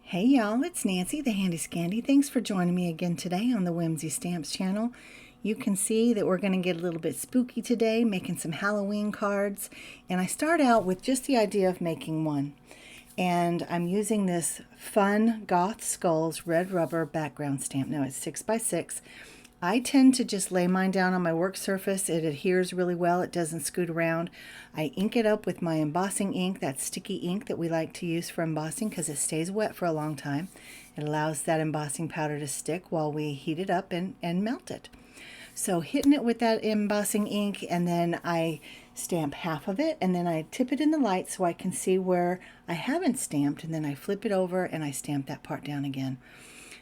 Hey y'all, it's Nancy, the Handy Scandy. Thanks for joining me again today on the Whimsy Stamps channel. You can see that we're going to get a little bit spooky today, making some Halloween cards. And I start out with just the idea of making one. And I'm using this fun Goth Skulls red rubber background stamp. Now it's 6x6. I tend to just lay mine down on my work surface. It adheres really well. It doesn't scoot around. I ink it up with my embossing ink, that sticky ink that we like to use for embossing because it stays wet for a long time. It allows that embossing powder to stick while we heat it up and melt it. So hitting it with that embossing ink, and then I stamp half of it, and then I tip it in the light so I can see where I haven't stamped, and then I flip it over and I stamp that part down again.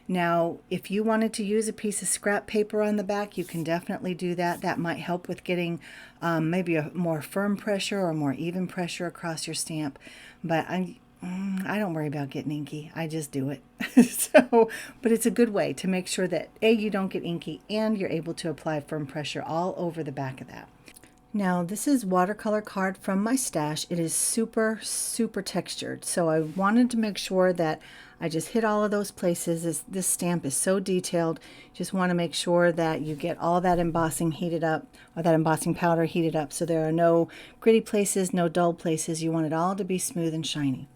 Now, if you wanted to use a piece of scrap paper on the back, you can definitely do that. That might help with getting maybe a more firm pressure or more even pressure across your stamp. But I don't worry about getting inky. I just do it. But it's a good way to make sure that A, you don't get inky, and you're able to apply firm pressure all over the back of that. Now, this is watercolor card from my stash. It is super, super textured. So I wanted to make sure that I just hit all of those places. This stamp is so detailed. Just want to make sure that you get all that embossing heated up, or that embossing powder heated up, so there are no gritty places, no dull places. You want it all to be smooth and shiny.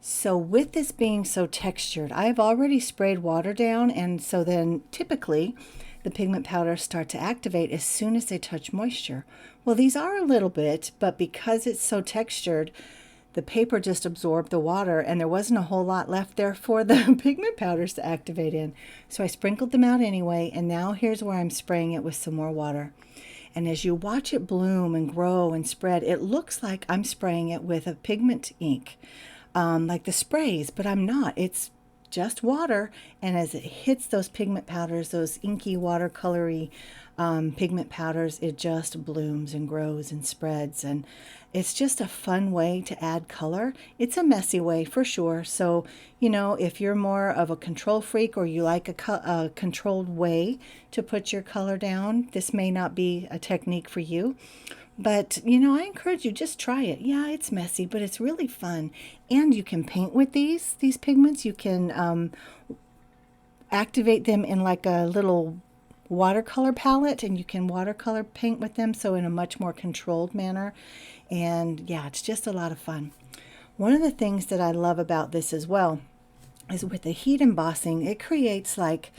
So with this being so textured, I've already sprayed water down, and so then typically the pigment powders start to activate as soon as they touch moisture. Well, these are a little bit, but because it's so textured, the paper just absorbed the water and there wasn't a whole lot left there for the pigment powders to activate in. So I sprinkled them out anyway, and now here's where I'm spraying it with some more water. And as you watch it bloom and grow and spread, it looks like I'm spraying it with a pigment ink, like the sprays, but I'm not. It's just water, and as it hits those pigment powders, those inky watercolory pigment powders, it just blooms and grows and spreads, and it's just a fun way to add color. It's a messy way for sure, so you know, if you're more of a control freak or you like a controlled way to put your color down, this may not be a technique for you. But, you know, I encourage you, just try it. Yeah, it's messy, but it's really fun. And you can paint with these pigments. You can activate them in like a little watercolor palette, and you can watercolor paint with them, so in a much more controlled manner. And yeah, it's just a lot of fun. One of the things that I love about this as well is with the heat embossing, it creates like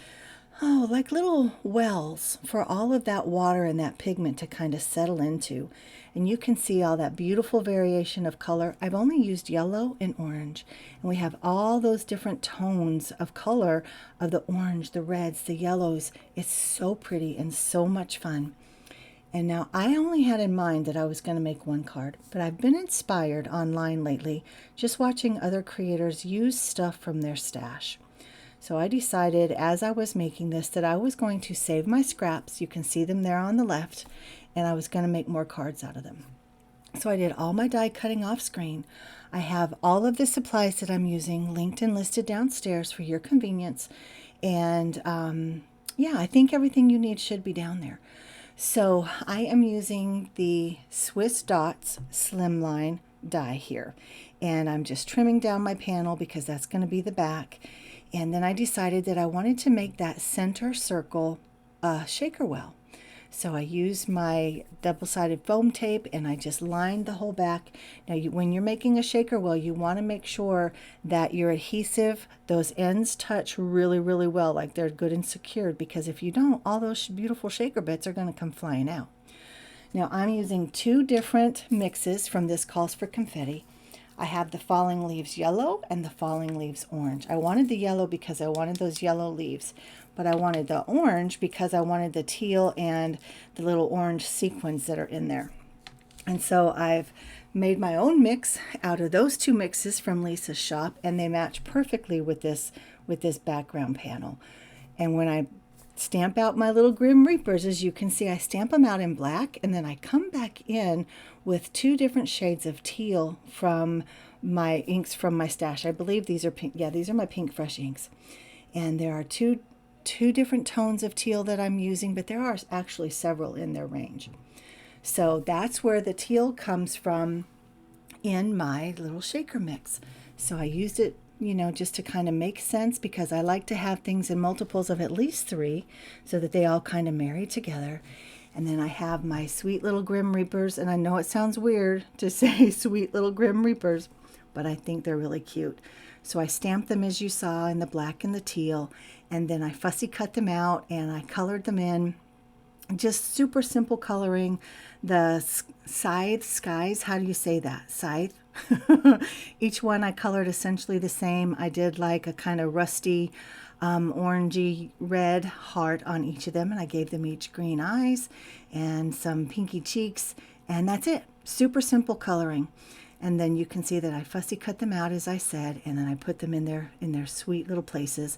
little wells for all of that water and that pigment to kind of settle into. And you can see all that beautiful variation of color. I've only used yellow and orange, and we have all those different tones of color of the orange, the reds, the yellows. It's so pretty and so much fun. And now I only had in mind that I was going to make one card, but I've been inspired online lately just watching other creators use stuff from their stash. So I decided as I was making this that I was going to save my scraps. You can see them there on the left, and I was going to make more cards out of them. So I did all my die cutting off screen. I have all of the supplies that I'm using linked and listed downstairs for your convenience. And yeah, I think everything you need should be down there. So I am using the Swiss Dots Slimline die here. And I'm just trimming down my panel because that's going to be the back. And then I decided that I wanted to make that center circle shaker well. So I used my double-sided foam tape and I just lined the whole back. Now when you're making a shaker well, you want to make sure that your adhesive, those ends touch really, really well, like they're good and secured, because if you don't, all those beautiful shaker bits are going to come flying out. Now I'm using two different mixes from this Calls for Confetti. I have the Falling Leaves Yellow and the Falling Leaves Orange. I wanted the yellow because I wanted those yellow leaves, but I wanted the orange because I wanted the teal and the little orange sequins that are in there. And so I've made my own mix out of those two mixes from Lisa's shop, and they match perfectly with this background panel. And when I stamp out my little Grim Reapers, as you can see, I stamp them out in black, and then I come back in with two different shades of teal from my inks from my stash. I believe these are pink. Yeah, these are my Pink Fresh inks. And there are two different tones of teal that I'm using, but there are actually several in their range. So that's where the teal comes from in my little shaker mix. So I used it you know, just to kind of make sense, because I like to have things in multiples of at least 3 so that they all kind of marry together. And then I have my sweet little Grim Reapers, and I know it sounds weird to say sweet little Grim Reapers, but I think they're really cute. So I stamped them as you saw in the black and the teal, and then I fussy cut them out and I colored them in. Just super simple coloring. The scythe skies, how do you say that? Scythe? Each one I colored essentially the same. I did like a kind of rusty orangey red heart on each of them, and I gave them each green eyes and some pinky cheeks, and that's it. Super simple coloring. And then you can see that I fussy cut them out, as I said, and then I put them in their sweet little places.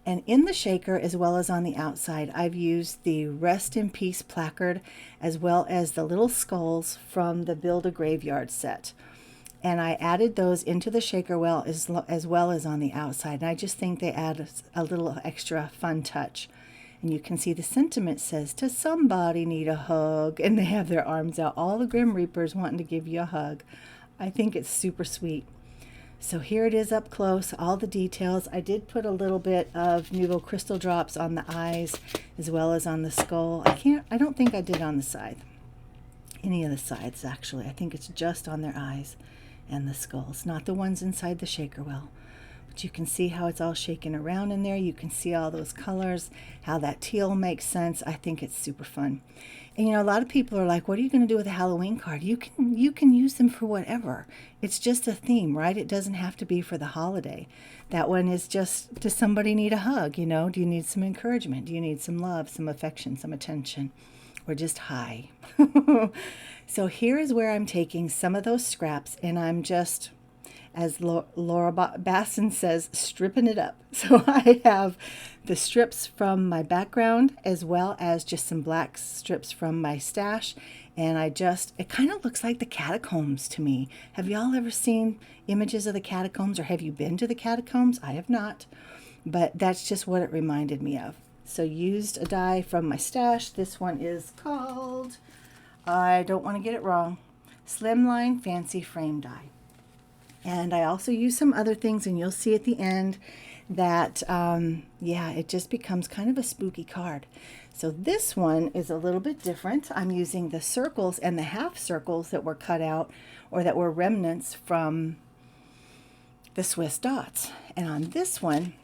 And in the shaker, as well as on the outside, I've used the Rest in Peace placard, as well as the little skulls from the Build a Graveyard set. And I added those into the shaker well as well as on the outside. And I just think they add a little extra fun touch. And you can see the sentiment says, "To somebody need a hug." And they have their arms out. All the Grim Reapers wanting to give you a hug. I think it's super sweet. So here it is up close, all the details. I did put a little bit of Nuvo crystal drops on the eyes as well as on the skull. I don't think I did on the side. Any of the sides, actually. I think it's just on their eyes and the skulls, not the ones inside the shaker well. But you can see how it's all shaking around in there. You can see all those colors, how that teal makes sense. I think it's super fun. And you know, a lot of people are like, what are you going to do with a Halloween card? You can use them for whatever. It's just a theme, right? It doesn't have to be for the holiday. That one is just, does somebody need a hug? You know, do you need some encouragement? Do you need some love, some affection, some attention? Or just hi? So here is where I'm taking some of those scraps, and I'm just, as Laura Basson says, stripping it up. So I have the strips from my background as well as just some black strips from my stash. And it kind of looks like the catacombs to me. Have y'all ever seen images of the catacombs, or have you been to the catacombs? I have not, but that's just what it reminded me of. So used a die from my stash. This one is called, I don't want to get it wrong, Slimline Fancy Frame Die. And I also use some other things, and you'll see at the end that, yeah, it just becomes kind of a spooky card. So this one is a little bit different. I'm using the circles and the half circles that were cut out, or that were remnants from the Swiss dots. And on this one,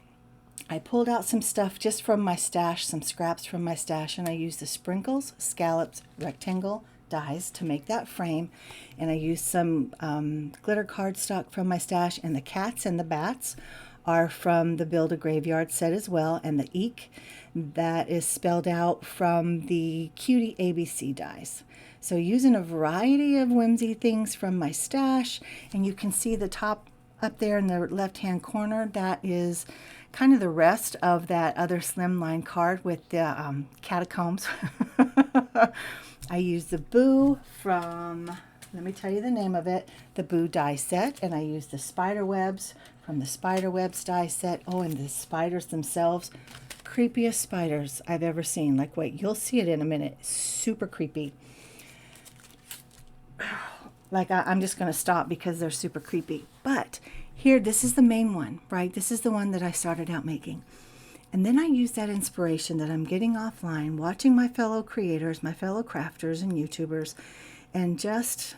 I pulled out some stuff just from my stash, some scraps from my stash, and I used the Sprinkles, Scallops, Rectangle dies to make that frame. And I used some glitter cardstock from my stash, and the cats and the bats are from the Build a Graveyard set as well, and the Eek, that is spelled out from the Cutie ABC dies. So using a variety of whimsy things from my stash, and you can see the top up there in the left-hand corner, that is kind of the rest of that other Slimline card with the catacombs. I used the Boo from, let me tell you the name of it, the Boo die set, and I used the spider webs from the spider webs die set. Oh, and the spiders themselves, creepiest spiders I've ever seen. Like, wait, you'll see it in a minute. Super creepy. Like, I'm just going to stop because they're super creepy. But here, this is the main one, right? This is the one that I started out making. And then I use that inspiration that I'm getting offline, watching my fellow creators, my fellow crafters and YouTubers, and just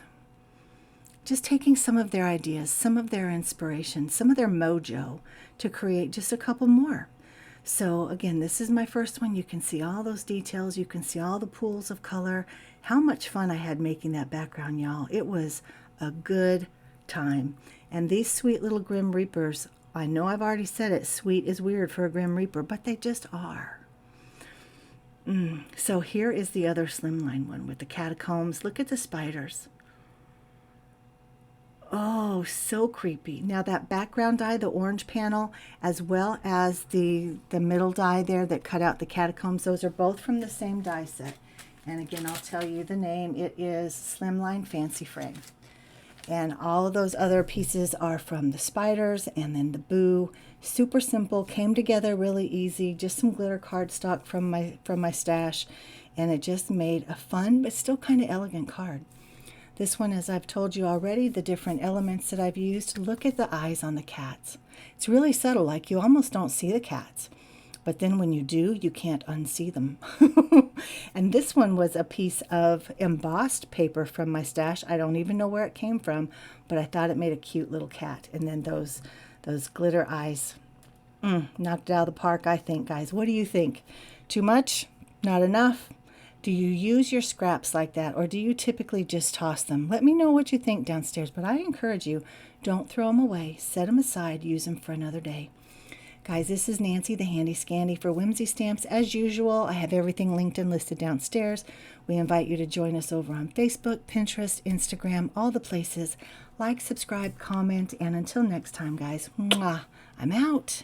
taking some of their ideas, some of their inspiration, some of their mojo to create just a couple more. So again, this is my first one. You can see all those details. You can see all the pools of color. How much fun I had making that background, y'all. It was a good time. And these sweet little Grim Reapers, I know I've already said it, sweet is weird for a Grim Reaper, but they just are. So here is the other Slimline one with the catacombs. Look at the spiders. Oh, so creepy. Now that background die, the orange panel, as well as the middle die there that cut out the catacombs, those are both from the same die set. And again, I'll tell you the name. It is Slimline Fancy Frame. And all of those other pieces are from the spiders and then the Boo. Super simple, came together really easy. Just some glitter cardstock from my stash, and it just made a fun but still kind of elegant card. This one, as I've told you already, the different elements that I've used. Look at the eyes on the cats. It's really subtle, like you almost don't see the cats. But then when you do, you can't unsee them. And this one was a piece of embossed paper from my stash. I don't even know where it came from, but I thought it made a cute little cat. And then those glitter eyes. Knocked it out of the park, I think, guys. What do you think? Too much? Not enough? Do you use your scraps like that, or do you typically just toss them? Let me know what you think downstairs, but I encourage you, don't throw them away. Set them aside. Use them for another day. Guys, this is Nancy, the Handy Scandy for Whimsy Stamps. As usual, I have everything linked and listed downstairs. We invite you to join us over on Facebook, Pinterest, Instagram, all the places. Like, subscribe, comment, and until next time, guys, mwah, I'm out.